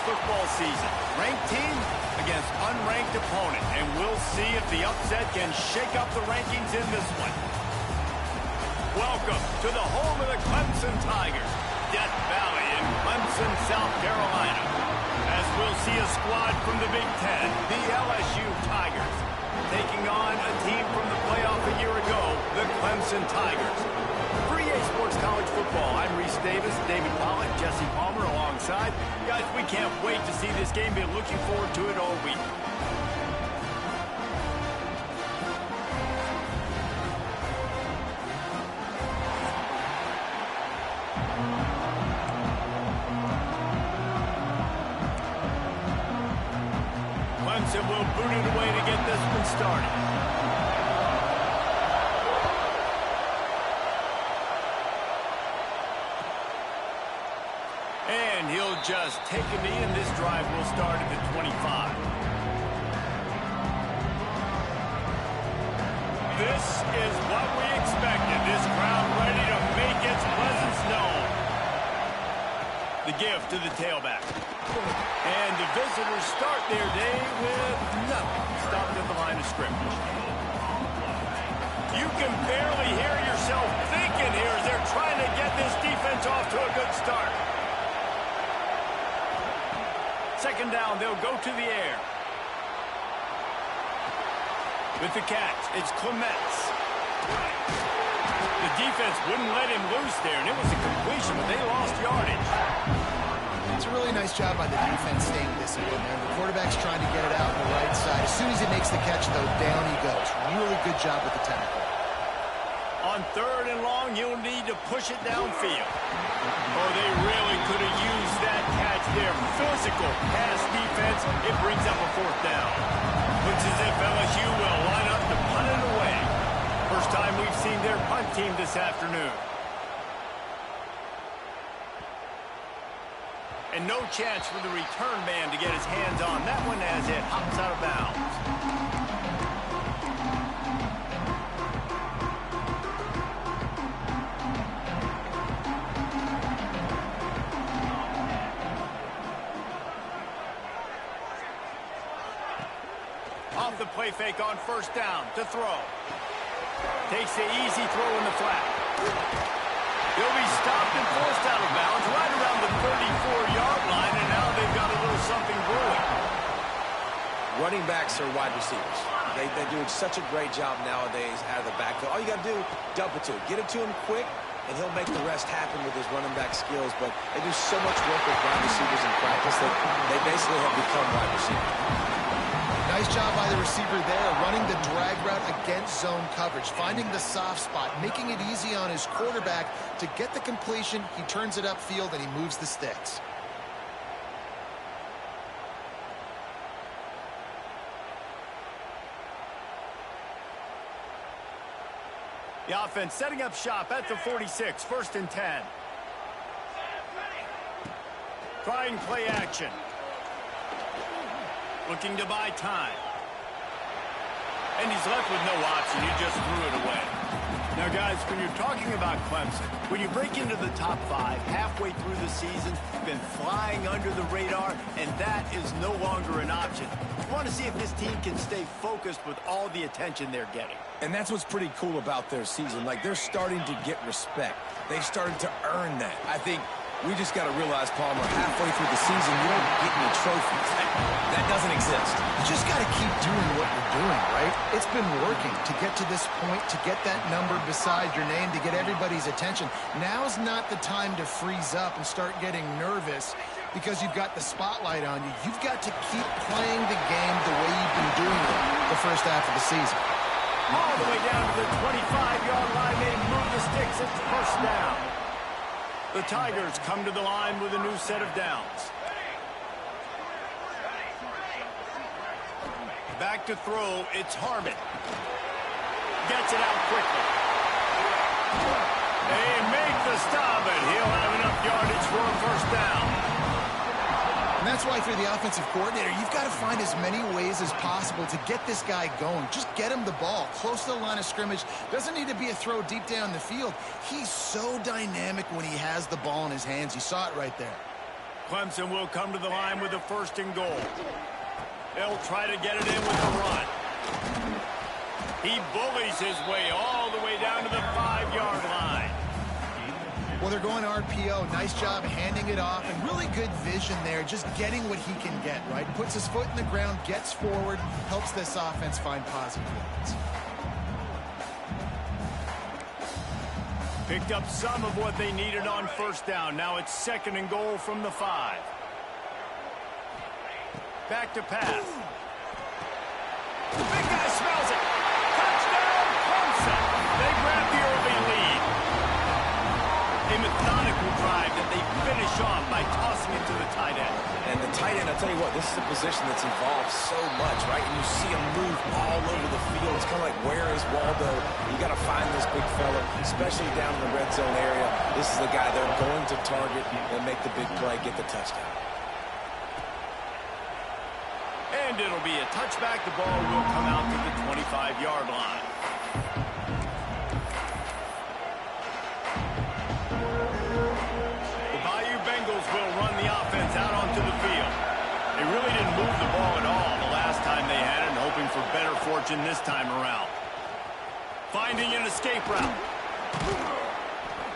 football season. Ranked team against unranked opponent. And we'll see if the upset can shake up the rankings in this one. Welcome to the home of the Clemson Tigers, Death Valley in Clemson, South Carolina. As we'll see a squad from the Big Ten, the LSU Tigers, taking on a team from the playoff a year ago, the Clemson Tigers. For EA Sports College Football, I'm Reese Davis, David Pollock, Jesse Palmer alongside. Guys, we can't wait to see this game. Been looking forward to it all week. Clemson will boot it away to get this one started. And he'll just take a knee, and this drive will start at the 25. This is what we expected. This crowd ready to make its presence known. The gift to the tailback. And the visitors start their day with nothing. Stopped at the line of scrimmage. You can barely hear yourself thinking here as they're trying to get this defense off to a good start. Second down, they'll go to the air. With the catch, it's Clements. The defense wouldn't let him loose there, and it was a completion, but they lost yardage. It's a really nice job by the defense staying disciplined there. The quarterback's trying to get it out on the right side. As soon as he makes the catch, though, down he goes. Really good job with the tackle. On third and long, you'll need to push it downfield. Oh, they really could have used that catch there. Physical pass defense. It brings up a fourth down. Looks as if LSU will line up to punt it away. First time we've seen their punt team this afternoon. And no chance for the return man to get his hands on that one as it hops out of bounds. Off the play fake on first down to throw. Takes the easy throw in the flat. He'll be stopped and forced out of bounds right around the 34-yard line, and now they've got a little something brewing. Running backs are wide receivers. They're doing such a great job nowadays out of the backfield. All you got to do, dump it to him. Get it to him quick, and he'll make the rest happen with his running back skills. But they do so much work with wide receivers in practice that they basically have become wide receivers. Nice job by the receiver there, running the drag route against zone coverage, finding the soft spot, making it easy on his quarterback to get the completion. He turns it upfield, and he moves the sticks. The offense setting up shop at the 46, first and 10. Trying play action. Looking to buy time. And he's left with no option. He just threw it away. Now, guys, when you're talking about Clemson, when you break into the top 5 halfway through the season, you've been flying under the radar, and that is no longer an option. You want to see if this team can stay focused with all the attention they're getting. And that's what's pretty cool about their season. Like, they're starting to get respect. They've started to earn that. I think we just got to realize, Palmer, halfway through the season, you don't get any trophies. That doesn't exist. You just got to keep doing what you're doing, right? It's been working to get to this point, to get that number beside your name, to get everybody's attention. Now's not the time to freeze up and start getting nervous because you've got the spotlight on you. You've got to keep playing the game the way you've been doing it the first half of the season. All the way down to the 25-yard line. They move the sticks. It's first down. The Tigers come to the line with a new set of downs. Back to throw, it's Harmon. Gets it out quickly. They make the stop, and he'll have enough yardage for a first down. And that's why, for the offensive coordinator, you've got to find as many ways as possible to get this guy going. Just get him the ball close to the line of scrimmage. Doesn't need to be a throw deep down the field. He's so dynamic when he has the ball in his hands. You saw it right there. Clemson will come to the line with a 1st and goal. They'll try to get it in with the run. He bullies his way all the way down to the 5-yard line. Well, they're going RPO. Nice job handing it off, and really good vision there, just getting what he can get, right? Puts his foot in the ground, gets forward, helps this offense find positive yards. Picked up some of what they needed on 1st down. Now it's 2nd and goal from the 5. Back to pass. The big guy smells it. Touchdown, Clemson. They grab the early lead. A methodical drive that they finish off by tossing it to the tight end. And the tight end, I'll tell you what, this is a position that's evolved so much, right? And you see him move all over the field. It's kind of like, where is Waldo? You got to find this big fella, especially down in the red zone area. This is the guy they're going to target and make the big play, get the touchdown. And it'll be a touchback. The ball will come out to the 25-yard line. The Bayou Bengals will run the offense out onto the field. They really didn't move the ball at all the last time they had it, hoping for better fortune this time around. Finding an escape route.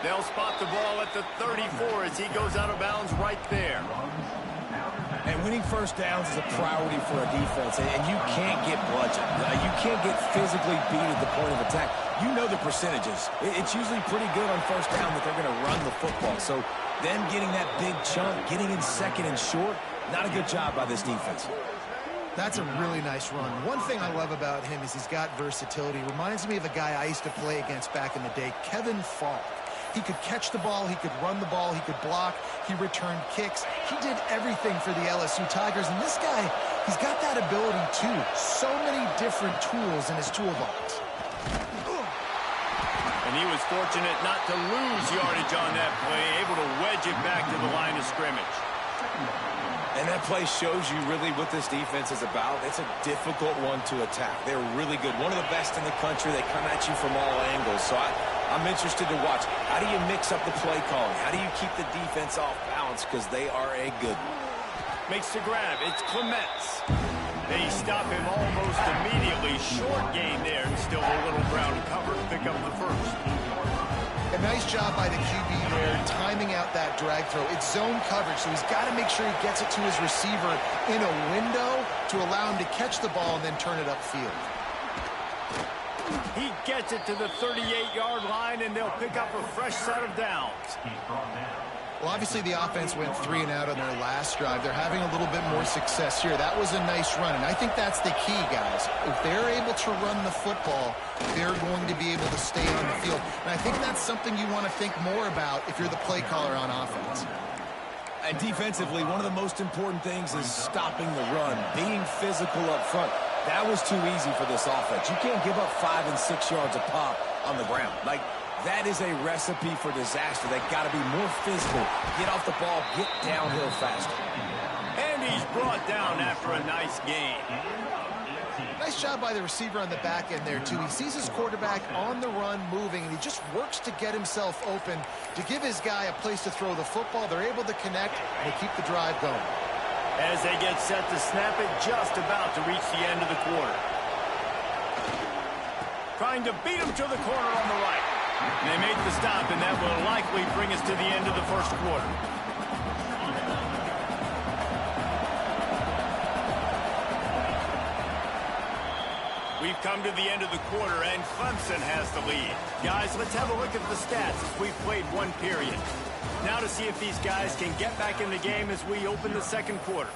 They'll spot the ball at the 34 as he goes out of bounds right there. And winning 1st downs is a priority for a defense, and you can't get bludgeoned. You can't get physically beat at the point of attack. You know the percentages. It's usually pretty good on 1st down that they're going to run the football. So them getting that big chunk, getting in 2nd and short, not a good job by this defense. That's a really nice run. One thing I love about him is he's got versatility. Reminds me of a guy I used to play against back in the day, Kevin Falk. He could catch the ball, he could run the ball, he could block, he returned kicks. He did everything for the LSU Tigers, and this guy, he's got that ability too. So many different tools in his toolbox. And he was fortunate not to lose yardage on that play, able to wedge it back to the line of scrimmage. And that play shows you really what this defense is about. It's a difficult one to attack. They're really good. One of the best in the country. They come at you from all angles. So I'm interested to watch. How do you mix up the play calling? How do you keep the defense off balance? Because they are a good one. Makes the grab. It's Clements. They stop him almost immediately. Short gain there. And still a little ground to cover to pick up the 1st. A nice job by the QB there, timing out that drag throw. It's zone coverage, so he's got to make sure he gets it to his receiver in a window to allow him to catch the ball and then turn it upfield. He gets it to the 38-yard line, and they'll pick up a fresh set of downs. Well, obviously the offense went 3 and out on their last drive. They're having a little bit more success here. That was a nice run, and I think that's the key, guys. If they're able to run the football, they're going to be able to stay on the field. And I think that's something you want to think more about if you're the play caller on offense. And defensively, one of the most important things is stopping the run, being physical up front. That was too easy for this offense. You can't give up 5 and 6 yards a pop on the ground. That is a recipe for disaster. They've got to be more physical. Get off the ball, get downhill faster. And he's brought down after a nice gain. Nice job by the receiver on the back end there, too. He sees his quarterback on the run moving, and he just works to get himself open to give his guy a place to throw the football. They're able to connect, and they keep the drive going. As they get set to snap it, just about to reach the end of the quarter. Trying to beat him to the corner on the right. And they make the stop, and that will likely bring us to the end of the 1st quarter. We've come to the end of the quarter, and Clemson has the lead. Guys, let's have a look at the stats as we've played 1 period. Now to see if these guys can get back in the game as we open the 2nd quarter.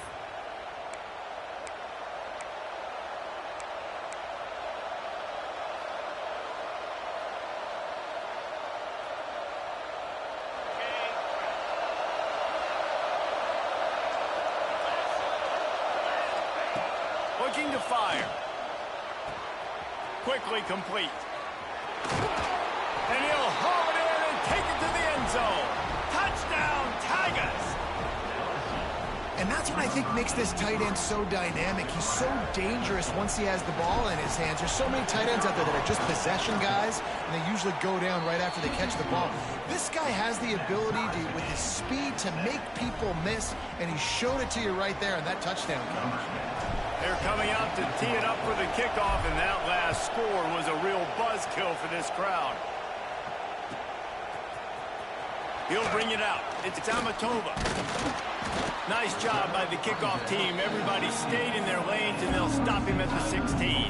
Looking to fire. Quickly complete. And he'll haul it in and take it to the end zone. Touchdown, Tigers! And that's what I think makes this tight end so dynamic. He's so dangerous once he has the ball in his hands. There's so many tight ends out there that are just possession guys, and they usually go down right after they catch the ball. This guy has the ability to, with his speed, to make people miss, and he showed it to you right there in that touchdown, Coach. They're coming out to tee it up for the kickoff, and that last score was a real buzzkill for this crowd. He'll bring it out. It's Amatova. Nice job by the kickoff team. Everybody stayed in their lanes, and they'll stop him at the 16.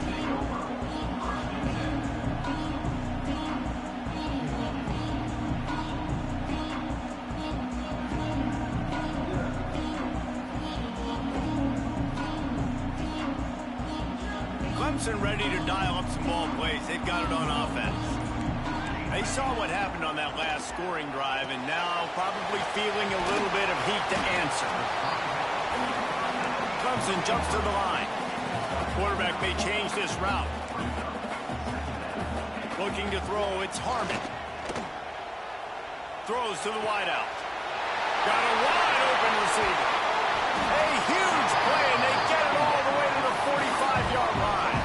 Clemson ready to dial up some ball plays. They've got it on offense. They saw what happened on that last scoring drive, and now probably feeling a little bit of heat to answer. Clemson jumps to the line. Quarterback may change this route. Looking to throw, it's Harmon. Throws to the wideout. Got a wide open receiver. A huge play, and they get it all the way to the 45-yard line.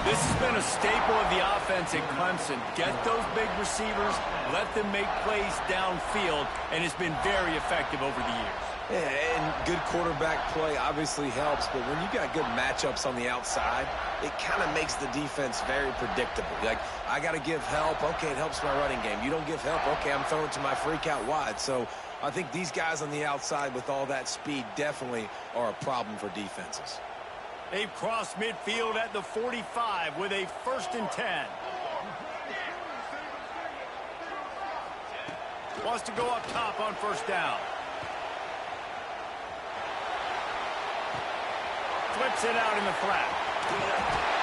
This has been a staple of the offense at Clemson. Get those big receivers, let them make plays downfield, and it's been very effective over the years. Yeah, and good quarterback play obviously helps, but when you got good matchups on the outside, it kind of makes the defense very predictable. Like, I got to give help. Okay, it helps my running game. You don't give help. Okay, I'm throwing to my freak out wide. So I think these guys on the outside with all that speed definitely are a problem for defenses. They've crossed midfield at the 45 with a 1st and 10. Wants to go up top on 1st down. Flips it out in the flat.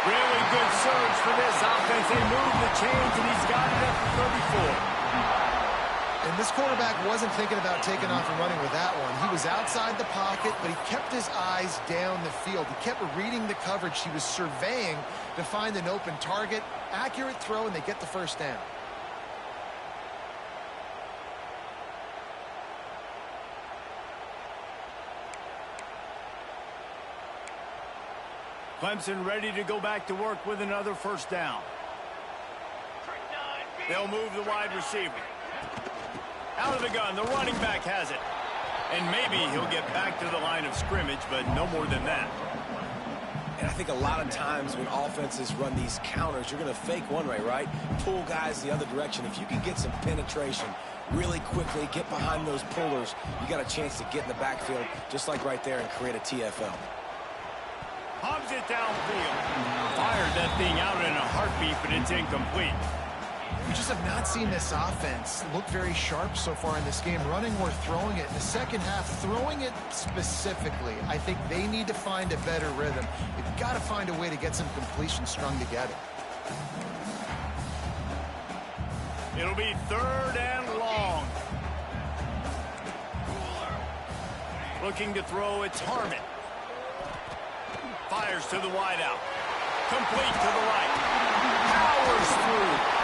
Really good surge for this offense. They move the chains, and he's got it at the 34. And this quarterback wasn't thinking about taking off and running with that one. He was outside the pocket, but he kept his eyes down the field. He kept reading the coverage. He was surveying to find an open target. Accurate throw, and they get the 1st down. Clemson ready to go back to work with another 1st down. They'll move the wide receiver. Out of the gun, the running back has it. And maybe he'll get back to the line of scrimmage, but no more than that. And I think a lot of times when offenses run these counters, you're going to fake one way, right? Pull guys the other direction. If you can get some penetration really quickly, get behind those pullers, you got a chance to get in the backfield, just like right there, and create a TFL. Hobbs it downfield. Fired that thing out in a heartbeat, but it's incomplete. We just have not seen this offense look very sharp so far in this game, running or throwing it. In the second half, throwing it specifically, I think they need to find a better rhythm. You've got to find a way to get some completion strung together. It'll be 3rd and long. Looking to throw, it's Harmon. Fires to the wideout. Complete to the right. Powers through.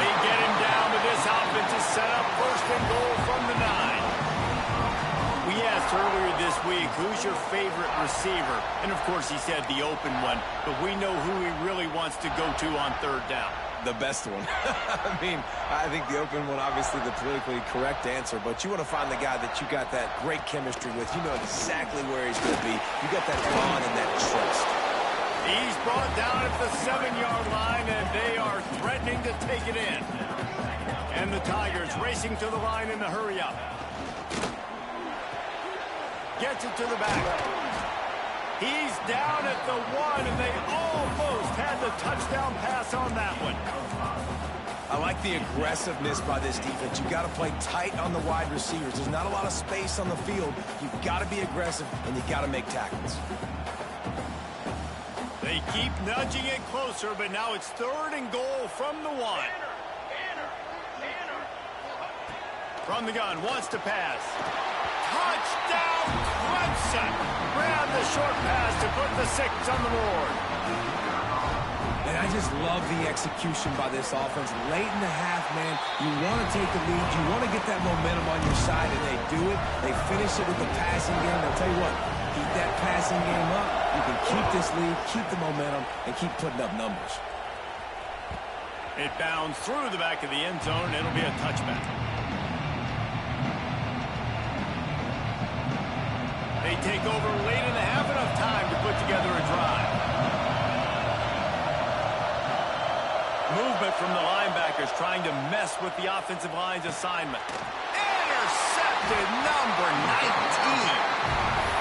They get him down, but this offense is set up 1st and goal from the 9. We asked earlier this week, who's your favorite receiver? And, of course, he said the open one, but we know who he really wants to go to on 3rd down. The best one. I mean, I think the open one, obviously the politically correct answer, but you want to find the guy that you got that great chemistry with. You know exactly where he's going to be. You got that bond and that trust. He's brought down at the 7-yard line, and they are threatening to take it in. And the Tigers racing to the line in the hurry-up. Gets it to the back. He's down at the 1, and they almost had the touchdown pass on that one. I like the aggressiveness by this defense. You've got to play tight on the wide receivers. There's not a lot of space on the field. You've got to be aggressive, and you've got to make tackles. They keep nudging it closer, but now it's 3rd and goal from the 1. From the gun, wants to pass. Touchdown, Clemson! Grab the short pass to put the 6 on the board. And I just love the execution by this offense. Late in the half, man, you want to take the lead. You want to get that momentum on your side, and they do it. They finish it with the passing game. I'll tell you what, keep that passing game up. You can keep this lead, keep the momentum, and keep putting up numbers. It bounds through the back of the end zone. It'll be a touchback. They take over late in the half, enough time to put together a drive. Movement from the linebackers trying to mess with the offensive line's assignment. Intercepted, number 19.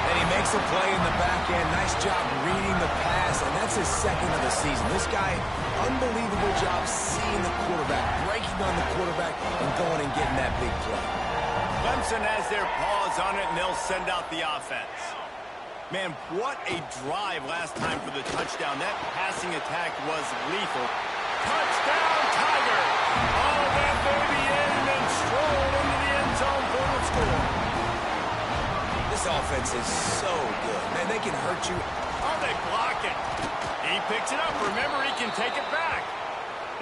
And he makes a play in the back end. Nice job reading the pass, and that's his second of the season. This guy, unbelievable job seeing the quarterback, breaking on the quarterback, and going and getting that big play. Clemson has their paws on it, and they'll send out the offense. Man, what a drive last time for the touchdown. That passing attack was lethal. Touchdown, Tiger! All that baby in and then stroll into the end zone for the score. This offense is so good. Man, they can hurt you. Oh, they block it. He picks it up. Remember, he can take it back.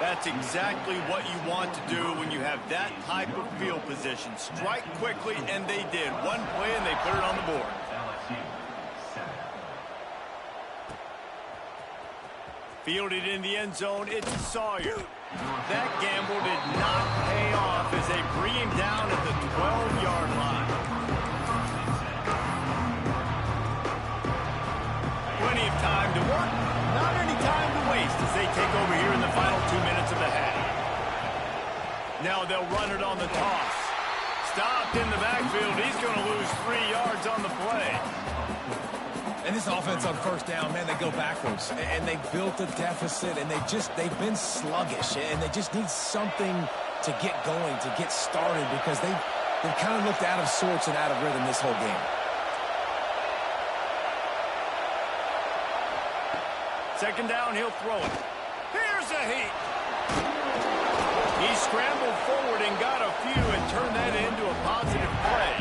That's exactly what you want to do when you have that type of field position. Strike quickly, and they did. One play, and they put it on the board. Fielded in the end zone, it's Sawyer. That gamble did not pay off as they bring him down at the 12-yard line. Plenty of time to work, not any time to waste as they take over here in the final 2 minutes of the half. Now they'll run it on the toss. Stopped in the backfield. He's going to lose 3 yards on the play. And this offense on first down, man, they go backwards. And they built a deficit, and they've been sluggish. And they just need something to get going, to get started, because they've kind of looked out of sorts and out of rhythm this whole game. Second down, he'll throw it. Here's a heat. He scrambled forward and got a few and turned that into a positive play.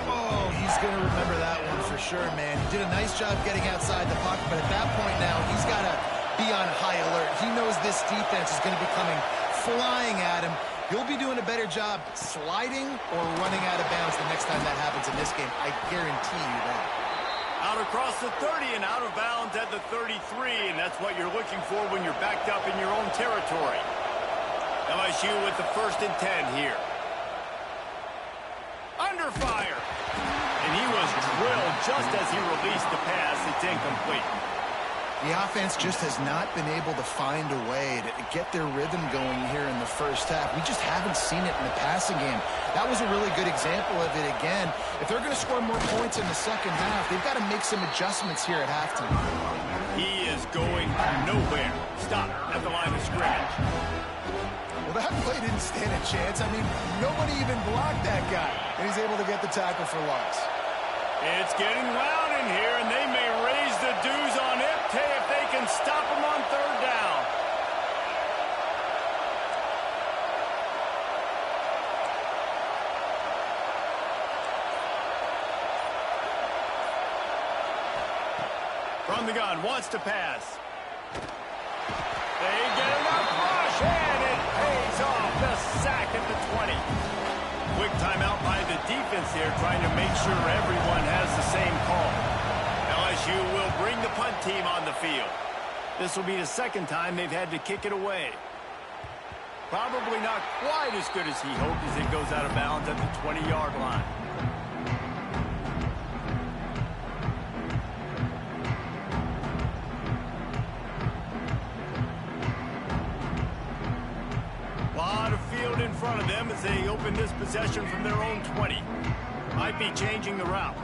Oh, he's going to remember that one for sure, man. He did a nice job getting outside the pocket, but at that point now, he's got to be on high alert. He knows this defense is going to be coming flying at him. He'll be doing a better job sliding or running out of bounds the next time that happens in this game. I guarantee you that. Out across the 30 and out of bounds at the 33, and that's what you're looking for when you're backed up in your own territory. LSU with the 1st and 10 here. Under fire. And he was drilled just as he released the pass. It's incomplete. The offense just has not been able to find a way to get their rhythm going here in the first half. We just haven't seen it in the passing game. That was a really good example of it again. If they're going to score more points in the second half, they've got to make some adjustments here at halftime. He is going nowhere. Stop at the line of scrimmage. Well, that play didn't stand a chance. I mean, nobody even blocked that guy, and he's able to get the tackle for loss. It's getting loud in here, and they may raise the dues on Ipte if they can stop him on 3rd down. From the gun, wants to pass. They get enough rush, and it pays off. The sack at the 20. Quick timeout by the defense here, trying to make sure everyone has the same call. LSU will bring the punt team on the field. This will be the second time they've had to kick it away. Probably not quite as good as he hoped as it goes out of bounds at the 20-yard line. In front of them as they open this possession from their own 20. Might be changing the route.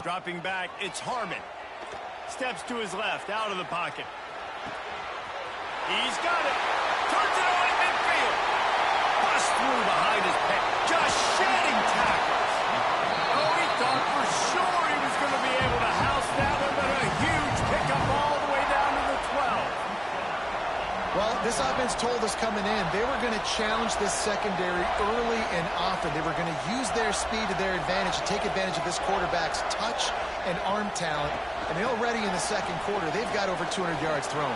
Dropping back, it's Harmon. Steps to his left, out of the pocket. He's got it. Turns it on at midfield. Bust through behind his back. Just shedding tackles. Oh, he thought for sure he was going to be able to house that one, but a huge pickup all the way down to the 12. Well, this offense defense told us coming in they were going to challenge this secondary early and often. They were going to use their speed to their advantage and take advantage of this quarterback's touch and arm talent. And already in the second quarter, they've got over 200 yards thrown.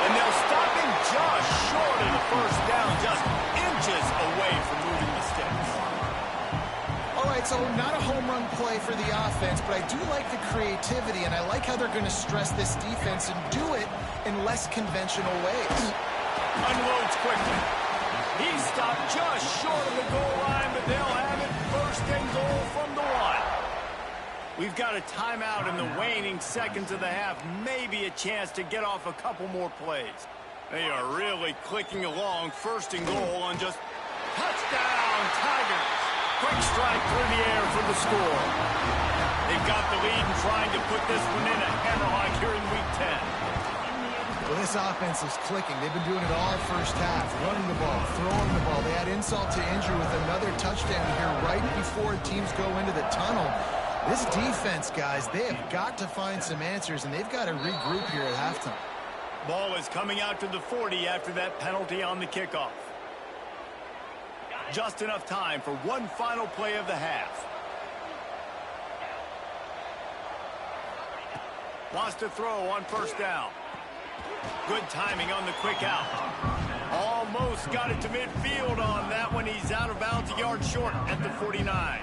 And they'll stop him just short of the first down, just inches away from moving the sticks. All right, so not a home run play for the offense, but I do like the creativity, and I like how they're going to stress this defense and do it in less conventional ways. Unloads quickly. He stopped just short of the goal line, but they'll have it first and goal from the 1. We've got a timeout in the waning seconds of the half. Maybe a chance to get off a couple more plays. They are really clicking along. First and goal on just touchdown Tigers. Quick strike through the air for the score. They've got the lead and trying to put this one in a hammer like here in Week 10. Well, this offense is clicking. They've been doing it all first half, running the ball, throwing the ball. They had insult to injury with another touchdown here right before teams go into the tunnel. This defense, guys, they have got to find some answers, and they've got to regroup here at halftime. Ball is coming out to the 40 after that penalty on the kickoff. Just enough time for one final play of the half. Wants to throw on first down. Good timing on the quick out. Almost got it to midfield on that one. He's out of bounds, a yard short at the 49.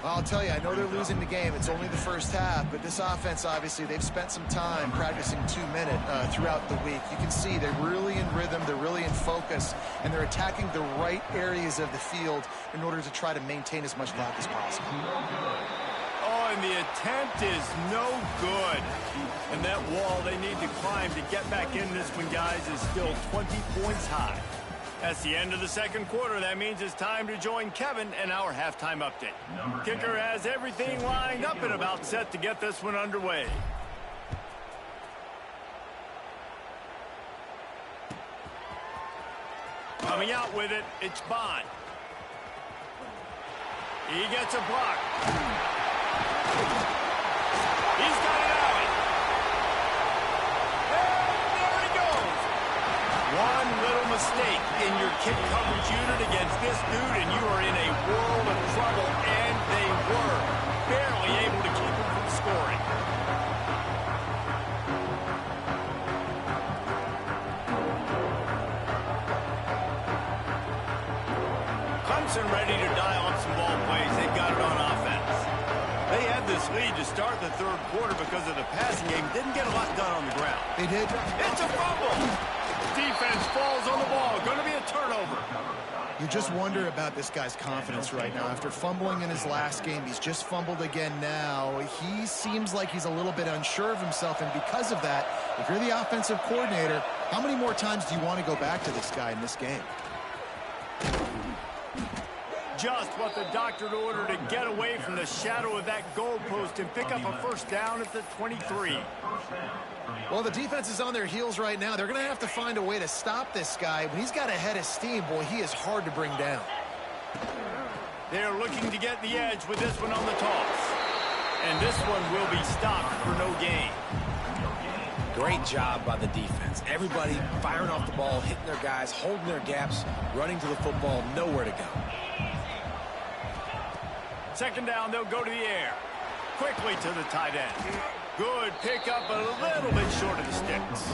I'll tell you, I know they're losing the game. It's only the first half, but this offense, obviously, they've spent some time practicing 2-minute throughout the week. You can see they're really in rhythm, they're really in focus, and they're attacking the right areas of the field in order to try to maintain as much clock as possible. Oh, and the attempt is no good. And that wall they need to climb to get back in this one, guys, is still 20 points high. That's the end of the second quarter. That means it's time to join Kevin and our halftime update. Kicker has everything lined up and about set to get this one underway. Coming out with it, it's Bond. He gets a block. He's got it out. And there he goes. One little mistake in your kick coverage unit against this dude, and you are in a world of trouble, and they were barely able to keep him from scoring. Clemson ready to dial up some ball plays. They've got it on offense. They had this lead to start the third quarter because of the passing game. Didn't get a lot done on the ground. They did. It's a fumble. Defense falls on the ball. Going to be a turnover. You just wonder about this guy's confidence right now. After fumbling in his last game, he's just fumbled again now. He seems like he's a little bit unsure of himself, and because of that, if you're the offensive coordinator, how many more times do you want to go back to this guy in this game? Just what the doctor ordered to get away from the shadow of that goalpost and pick up a first down at the 23. Well, the defense is on their heels right now. They're going to have to find a way to stop this guy. When he's got a head of steam, boy, he is hard to bring down. They're looking to get the edge with this one on the toss. And this one will be stopped for no gain. Great job by the defense. Everybody firing off the ball, hitting their guys, holding their gaps, running to the football, nowhere to go. Second down, they'll go to the air. Quickly to the tight end. Good pickup, a little bit short of the sticks.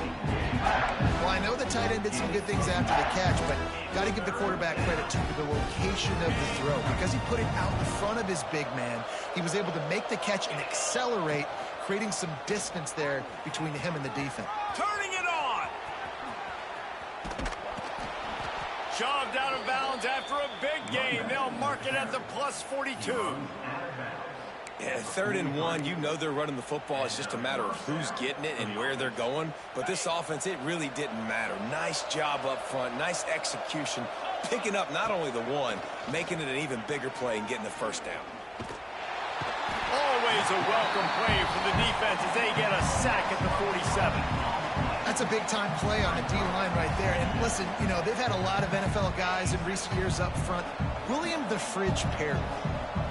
Well, I know the tight end did some good things after the catch, but got to give the quarterback credit to the location of the throw. Because he put it out in front of his big man, he was able to make the catch and accelerate, creating some distance there between him and the defense. Turning it on. Shoved out of bounds after a big gain. They'll mark it at the plus 42. Yeah, 3rd and 1, you know they're running the football. It's just a matter of who's getting it and where they're going. But this offense, it really didn't matter. Nice job up front, nice execution, picking up not only the one, making it an even bigger play and getting the first down. Always a welcome play for the defense as they get a sack at the 47. That's a big-time play on the D-line right there. And listen, you know, they've had a lot of NFL guys in recent years up front. William the Fridge Perry.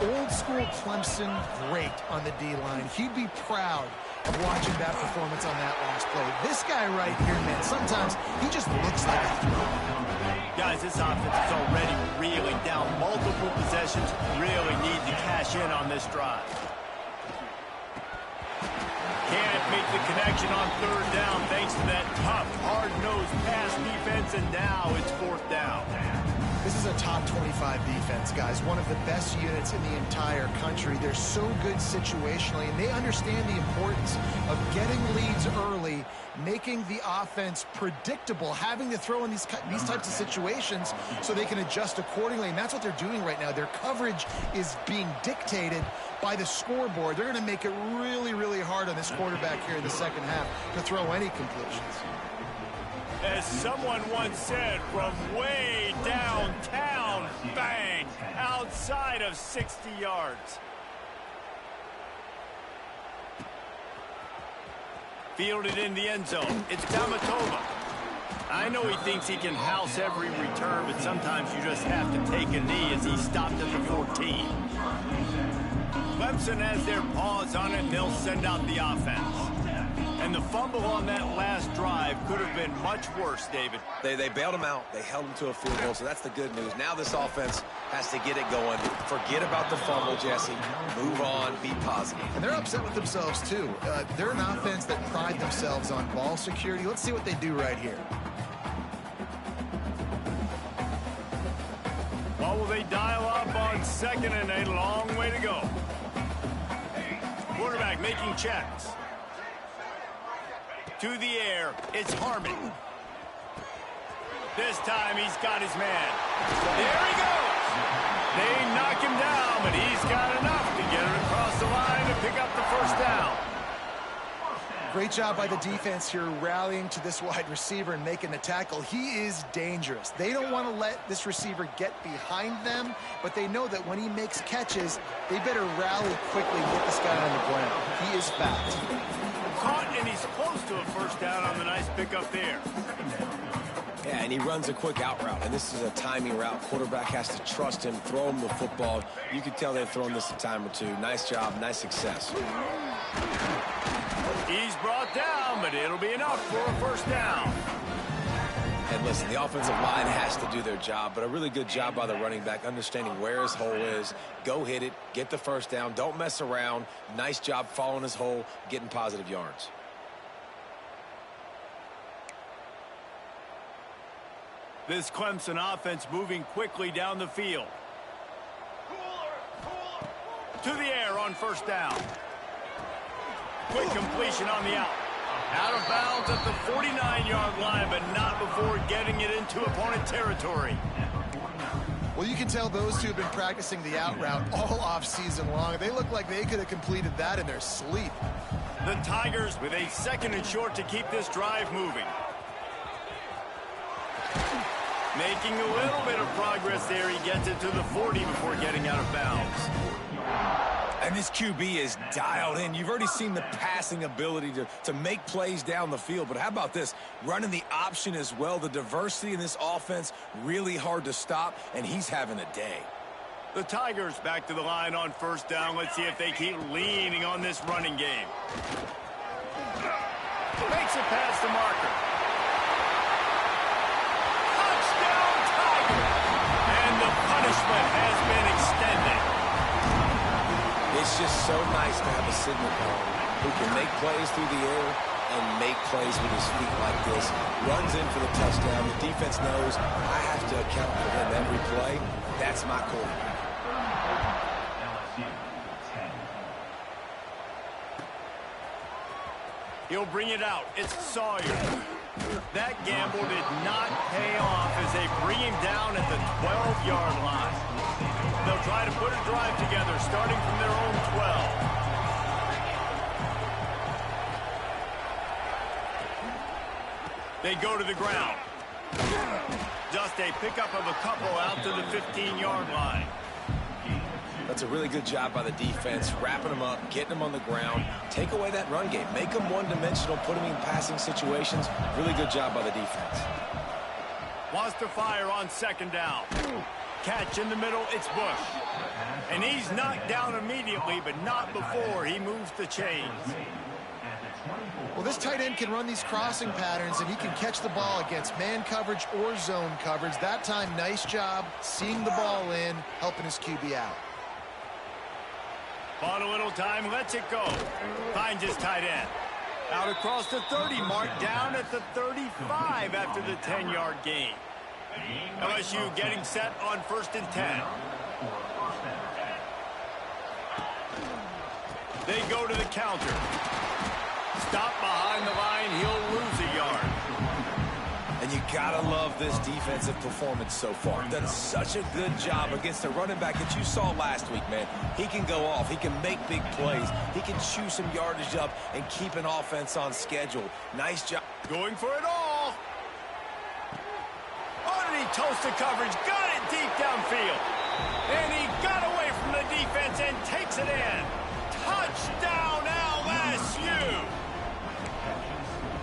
old school Clemson great on the D-line. He'd be proud of watching that performance on that last play. This guy right here, man, sometimes he just looks like a throw. Guys, this offense is already reeling down multiple possessions. Really need to cash in on this drive. Can't make the connection on third down thanks to that tough, hard-nosed pass defense, and now it's fourth down. This is a top 25 defense, guys. One of the best units in the entire country. They're so good situationally, and they understand the importance of getting leads early, making the offense predictable, having to throw in these types of situations so they can adjust accordingly, and that's what they're doing right now. Their coverage is being dictated by the scoreboard. They're going to make it really, really hard on this quarterback here in the second half to throw any conclusions. As someone once said, from way downtown, bang, outside of 60 yards. Fielded in the end zone. It's Tamatova. I know he thinks he can house every return, but sometimes you just have to take a knee as he stopped at the 14. Clemson has their paws on it, and they'll send out the offense. And the fumble on that last drive could have been much worse, David. They bailed him out. They held him to a field goal, so that's the good news. Now this offense has to get it going. Forget about the fumble, Jesse. Move on. Be positive. And they're upset with themselves, too. They're an offense that pride themselves on ball security. Let's see what they do right here. What will they dial up on second and a long way to go? Quarterback making checks. To the air, it's Harmon. This time he's got his man. There he goes. They knock him down, but he's got enough to get it across the line to pick up the first down. Great job by the defense here rallying to this wide receiver and making the tackle. He is dangerous. They don't want to let this receiver get behind them, but they know that when he makes catches, they better rally quickly and get this guy on the ground. He is fast. Caught, and he's close to a first down on the nice pickup there. Yeah, and he runs a quick out route, and this is a timing route. Quarterback has to trust him, throw him the football. You can tell they've thrown this a time or two. Nice job, nice success. He's brought down, but it'll be enough for a first down. And listen, the offensive line has to do their job, but a really good job by the running back, understanding where his hole is. Go hit it, get the first down, don't mess around. Nice job following his hole, getting positive yards. This Clemson offense moving quickly down the field. To the air on first down. Quick completion on the out. Out of bounds at the 49-yard line, but not before getting it into opponent territory. Well, you can tell those two have been practicing the out route all off-season long. They look like they could have completed that in their sleep. The Tigers with a second and short to keep this drive moving. Making a little bit of progress there. He gets it to the 40 before getting out of bounds. And this QB is dialed in. You've already seen the passing ability to make plays down the field. But how about this? Running the option as well. The diversity in this offense, really hard to stop, and he's having a day. The Tigers back to the line on first down. Let's see if they keep leaning on this running game. Makes it past the marker. Touchdown, Tigers! And the punishment has been extended. It's just so nice to have a signal caller who can make plays through the air and make plays with his feet like this. Runs in for the touchdown. The defense knows I have to account for him every play. That's my quarterback. He'll bring it out. It's Sawyer. That gamble did not pay off as they bring him down at the 12-yard line. They'll try to put a drive together starting from their own 12. They go to the ground. Just a pickup of a couple out to the 15-yard line. That's a really good job by the defense, wrapping them up, getting them on the ground. Take away that run game. Make them one-dimensional, put them in passing situations. Really good job by the defense. Wants to fire on second down. catch in the middle. It's Bush. And he's knocked down immediately, but not before he moves the chains. Well, this tight end can run these crossing patterns, and he can catch the ball against man coverage or zone coverage. That time, nice job seeing the ball in, helping his QB out. Bought a little time, lets it go. Finds his tight end. Out across the 30 mark, down at the 35 after the 10-yard gain. LSU getting set on 1st and 10. They go to the counter. Stop behind the line, he'll lose a yard. And you gotta love this defensive performance so far. Done such a good job against a running back that you saw last week, man. He can go off, he can make big plays, he can chew some yardage up and keep an offense on schedule. Nice job. Going for it all. Underneath toasted coverage, got it deep downfield. And he got away from the defense and takes it in. Touchdown LSU.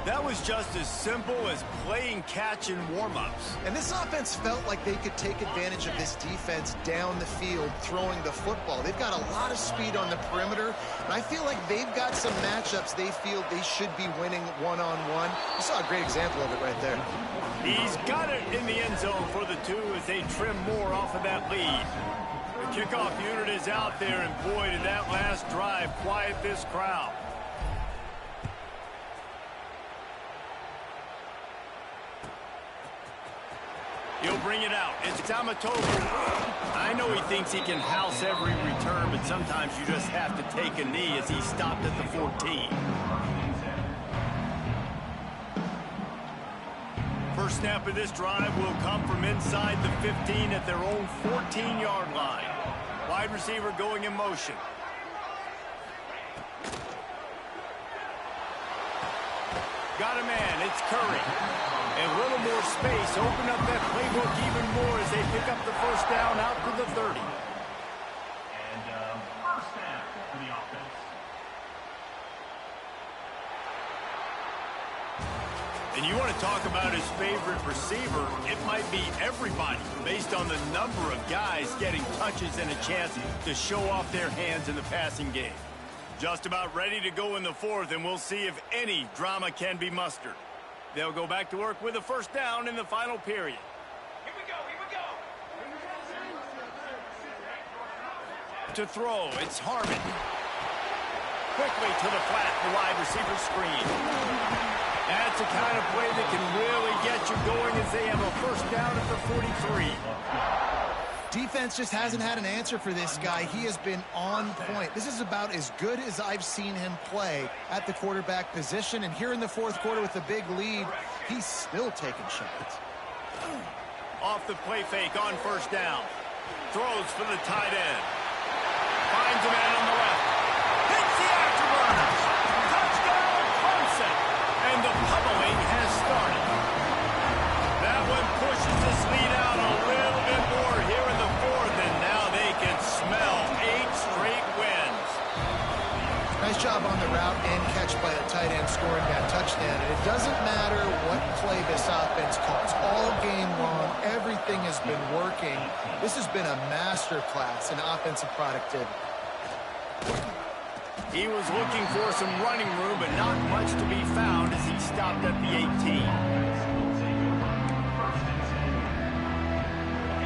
That was just as simple as playing catch in warm-ups. And this offense felt like they could take advantage of this defense down the field throwing the football. They've got a lot of speed on the perimeter, and I feel like they've got some matchups they feel they should be winning one-on-one. You saw a great example of it right there. He's got it in the end zone for the 2 as they trim more off of that lead. The kickoff unit is out there, and boy, did that last drive quiet this crowd. He'll bring it out. It's Tamatovu. I know he thinks he can house every return, but sometimes you just have to take a knee as he stopped at the 14. First snap of this drive will come from inside the 15 at their own 14-yard line. Wide receiver going in motion. Got a man. It's Curry. And a little more space. Open up that playbook even more as they pick up the first down out to the 30. And first down for the offense. And you want to talk about his favorite receiver, it might be everybody based on the number of guys getting touches and a chance to show off their hands in the passing game. Just about ready to go in the 4th, and we'll see if any drama can be mustered. They'll go back to work with a first down in the final period. Here we go, here we go. To throw, it's Harmon. Quickly to the flat, the wide receiver screen. That's the kind of play that can really get you going as they have a first down at the 43. Defense just hasn't had an answer for this guy. He has been on point. This is about as good as I've seen him play at the quarterback position. And here in the 4th quarter with the big lead, he's still taking shots. Off the play fake on first down. Throws for the tight end. Finds a man on the left. Hits the afterburners. Touchdown, Clemson. And the pummeling has started. That one pushes this lead out a little bit more here in the 4th, and now they can smell 8 straight wins. Nice job on the route and catch by the tight end scoring that touchdown. And it doesn't matter what play this offense calls. All game long, everything has been working. This has been a master class in offensive productivity. He was looking for some running room, but not much to be found as he stopped at the 18.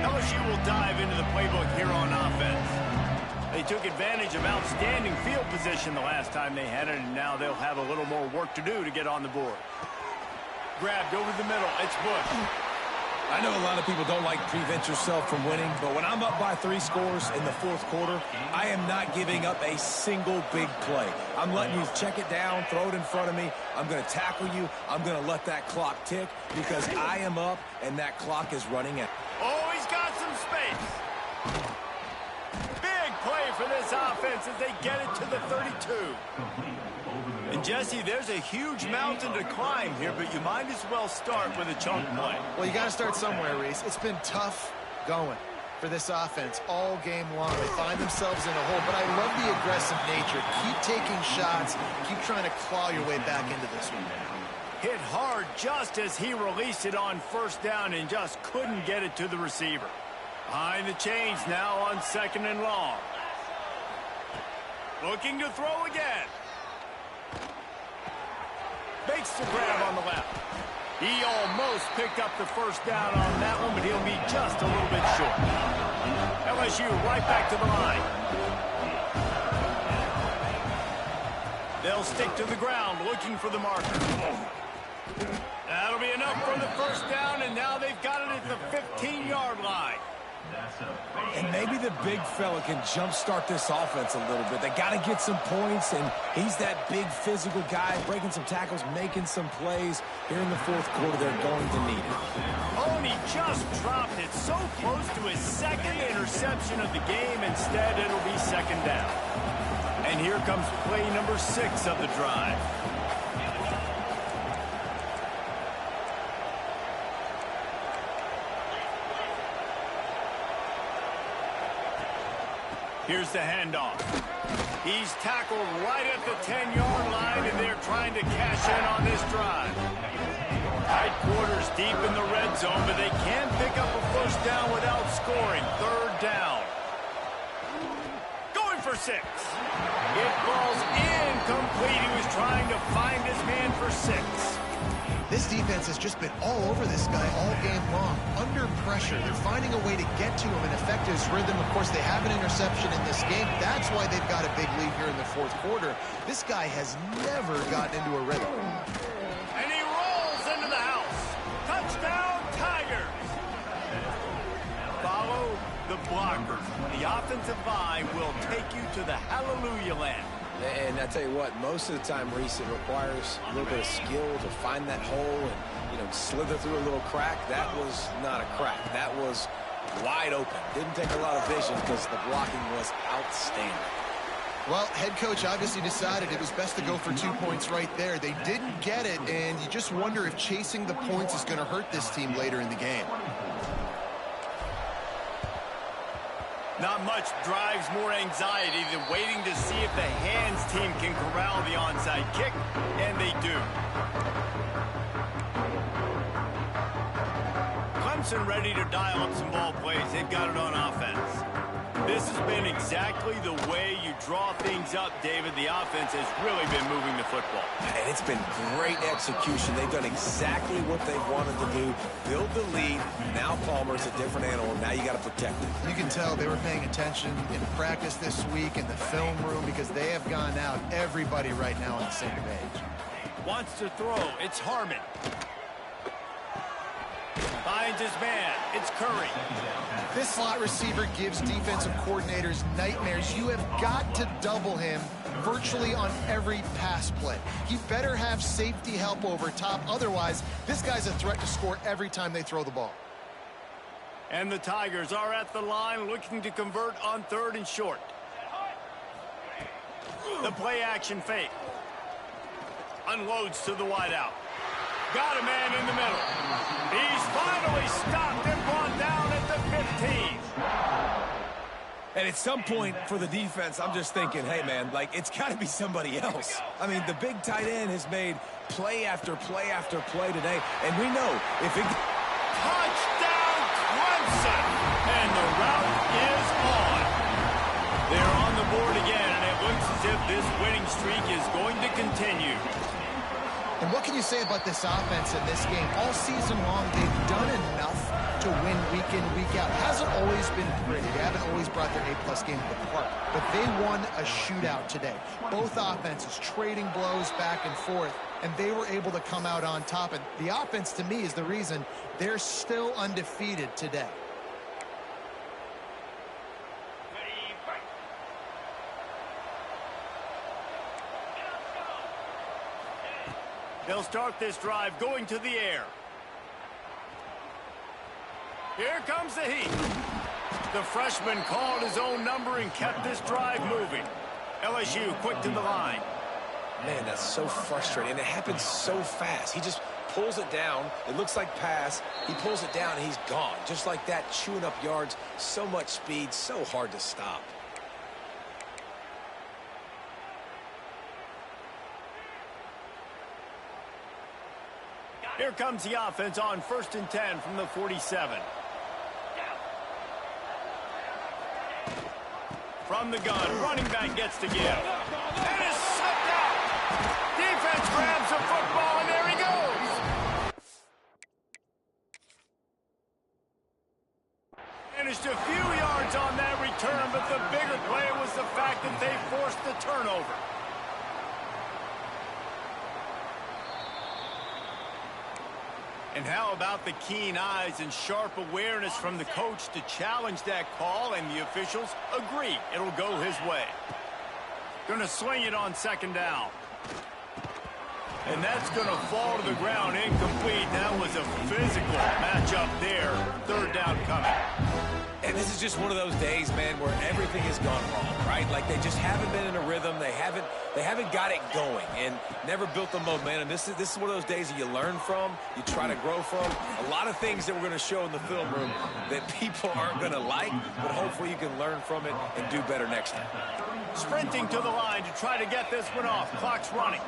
LSU will dive into the playbook here on offense. They took advantage of outstanding field position the last time they had it, and now they'll have a little more work to do to get on the board. Grabbed over the middle. It's Bush. I know a lot of people don't like to prevent yourself from winning, but when I'm up by 3 scores in the 4th quarter, I am not giving up a single big play. I'm letting you check it down, throw it in front of me. I'm going to tackle you. I'm going to let that clock tick because I am up and that clock is running out. Oh, he's got some space. Big play for this offense as they get it to the 32. And Jesse, there's a huge mountain to climb here, but you might as well start with a chunk play. Well, you got to start somewhere, Reese. It's been tough going for this offense all game long. They find themselves in a hole, but I love the aggressive nature. Keep taking shots. Keep trying to claw your way back into this one. Hit hard just as he released it on first down and just couldn't get it to the receiver. Behind the chains now on 2nd and long. Looking to throw again. Makes the grab on the left. He almost picked up the first down on that one, but he'll be just a little bit short. LSU right back to the line. They'll stick to the ground looking for the marker. That'll be enough for the first down, and now they've got it at the 15-yard line. And maybe the big fella can jumpstart this offense a little bit. They got to get some points, and he's that big physical guy, breaking some tackles, making some plays. Here in the fourth quarter, they're going to need it. Oh, and he just dropped it so close to his second interception of the game. Instead, it'll be 2nd down. And here comes play number 6 of the drive. Here's the handoff. He's tackled right at the 10-yard line, and they're trying to cash in on this drive. Tight quarters deep in the red zone, but they can't pick up a first down without scoring. 3rd down. Going for 6. It falls incomplete. He was trying to find his man for 6. This defense has just been all over this guy all game long. Under pressure, they're finding a way to get to him and affect his rhythm. Of course, they have an interception in this game. That's why they've got a big lead here in the fourth quarter. This guy has never gotten into a rhythm. And he rolls into the house. Touchdown, Tigers. Follow the blocker. The offensive line will take you to the hallelujah land. And I tell you what, most of the time, Reese, it requires a little bit of skill to find that hole and, slither through a little crack. That was not a crack. That was wide open. Didn't take a lot of vision because the blocking was outstanding. Well, head coach obviously decided it was best to go for 2 points right there. They didn't get it, and you just wonder if chasing the points is going to hurt this team later in the game. Not much drives more anxiety than waiting to see if the hands team can corral the onside kick, and they do. Clemson ready to dial up some ball plays. They've got it on offense. This has been exactly the way you draw things up, David. The offense has really been moving the football. And it's been great execution. They've done exactly what they wanted to do. Build the lead. Now Palmer's a different animal. Now you got to protect it. You can tell they were paying attention in practice this week in the film room because they have gone out. Everybody right now on the same page. Wants to throw. It's Harmon. Finds his man. It's Curry. This slot receiver gives defensive coordinators nightmares. You have got to double him virtually on every pass play. He better have safety help over top. Otherwise, this guy's a threat to score every time they throw the ball. And the Tigers are at the line looking to convert on 3rd and short. The play action fake. Unloads to the wideout. Got a man in the middle. He's finally stopped and brought down at the 15. And at some point for the defense, I'm just thinking, hey, man, it's got to be somebody else. I mean, the big tight end has made play after play after play today. And we know if it... Touchdown, Clemson! And the route is on. They're on the board again, and it looks as if this winning streak is going to continue. And what can you say about this offense in this game? All season long, they've done enough to win week in, week out. Hasn't always been pretty. They haven't always brought their A-plus game to the park. But they won a shootout today. Both offenses trading blows back and forth, and they were able to come out on top. And the offense, to me, is the reason they're still undefeated today. They'll start this drive going to the air. Here comes the heat. The freshman called his own number and kept this drive moving. LSU quick to the line. Man, that's so frustrating. And it happens so fast. He just pulls it down. It looks like pass. He pulls it down, and he's gone. Just like that, chewing up yards. So much speed, so hard to stop. Here comes the offense on 1st and 10 from the 47. From the gun, running back gets to give. And is sucked out. Defense grabs the football, and there he goes. Finished a few yards on that return, but the bigger play was the fact that they forced the turnover. And how about the keen eyes and sharp awareness from the coach to challenge that call, and the officials agree it'll go his way. Gonna swing it on second down. And that's gonna fall to the ground incomplete. That was a physical matchup there. Third down coming. And this is just one of those days, man, where everything has gone wrong, right? Like they just haven't been in a rhythm. They haven't got it going and never built the momentum. This is one of those days that you learn from, you try to grow from. A lot of things that we're going to show in the film room that people aren't going to like, but hopefully you can learn from it and do better next time. Sprinting to the line to try to get this one off. Clock's running.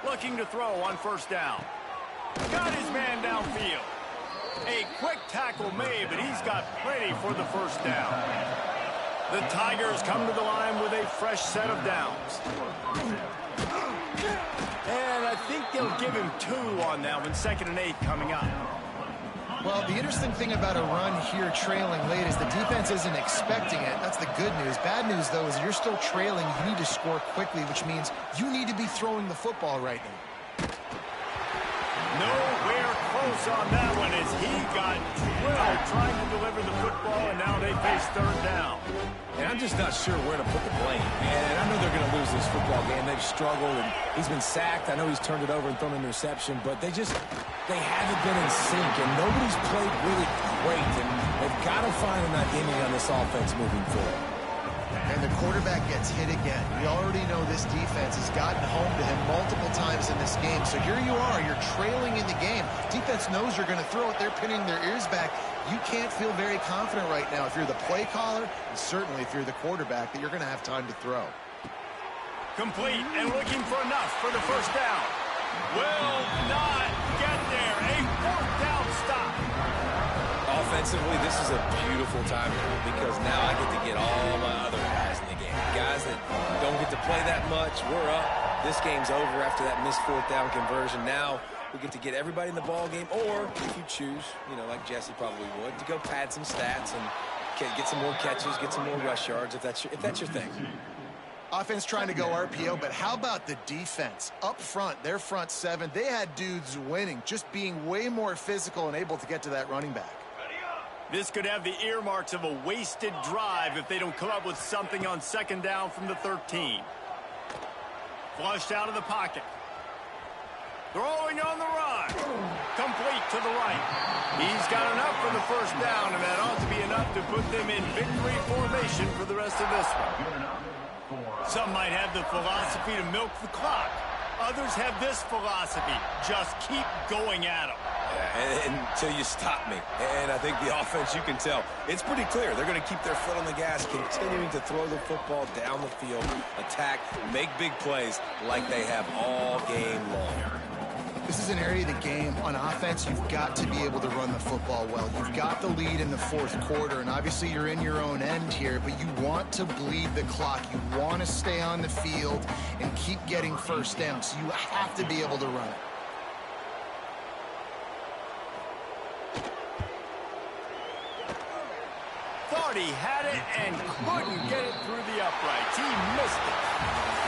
Looking to throw on first down. Got his man downfield. A quick tackle made, but he's got plenty for the first down. The Tigers come to the line with a fresh set of downs. And I think they'll give him 2 on that one. 2nd and 8 coming up. Well, the interesting thing about a run here trailing late is the defense isn't expecting it. That's the good news. Bad news, though, is you're still trailing. You need to score quickly, which means you need to be throwing the football right now. Nowhere close on that one as he got drilled trying to deliver the football, and now they face third down. And I'm just not sure where to put the blame. And I know they're going to lose this football game. They've struggled, and he's been sacked. I know he's turned it over and thrown an interception, but they haven't been in sync, and nobody's played really great. And they've got to find an identity on this offense moving forward. And the quarterback gets hit again. We already know this defense has gotten home to him multiple times in this game. So here you are, you're trailing in the game. Defense knows you're going to throw it. They're pinning their ears back. You can't feel very confident right now if you're the play caller, and certainly if you're the quarterback, that you're going to have time to throw. Complete and looking for enough for the first down. Will not get there. A 4th down stop. Offensively, this is a beautiful time because now I get to get all my other guys in the game. Guys that don't get to play that much, we're up. This game's over after that missed 4th down conversion. Now we get to get everybody in the ball game, or if you choose, like Jesse probably would, to go pad some stats and get some more catches, get some more rush yards if that's your thing. Offense trying to go RPO, but how about the defense? Up front, their front 7, they had dudes winning, just being way more physical and able to get to that running back. This could have the earmarks of a wasted drive if they don't come up with something on 2nd down from the 13. Flushed out of the pocket. Throwing on the run. Complete to the right. He's got enough for the first down, and that ought to be enough to put them in victory formation for the rest of this one. Some might have the philosophy to milk the clock. Others have this philosophy. Just keep going at them. Yeah, until you stop me. And I think the offense, you can tell, it's pretty clear. They're going to keep their foot on the gas, continuing to throw the football down the field, attack, make big plays like they have all game long. This is an area of the game. On offense, you've got to be able to run the football well. You've got the lead in the 4th quarter, and obviously you're in your own end here, but you want to bleed the clock. You want to stay on the field and keep getting first down, so you have to be able to run it. Thought he had it and couldn't get it through the uprights. He missed it.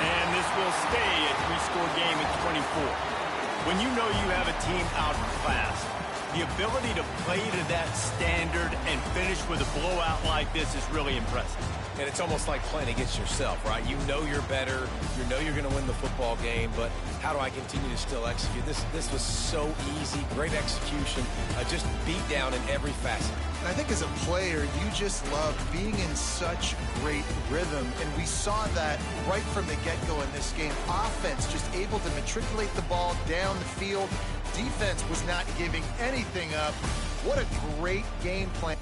And this will stay a 3-score game at 24. When you know you have a team outclassed, the ability to play to that standard and finish with a blowout like this is really impressive. And it's almost like playing against yourself, right? You know you're better. You know you're going to win the football game, but how do I continue to still execute? This was so easy, great execution, just beat down in every facet. And I think as a player, you just love being in such great rhythm, and we saw that right from the get-go in this game. Offense just able to matriculate the ball down the field. Defense was not giving anything up. What a great game plan.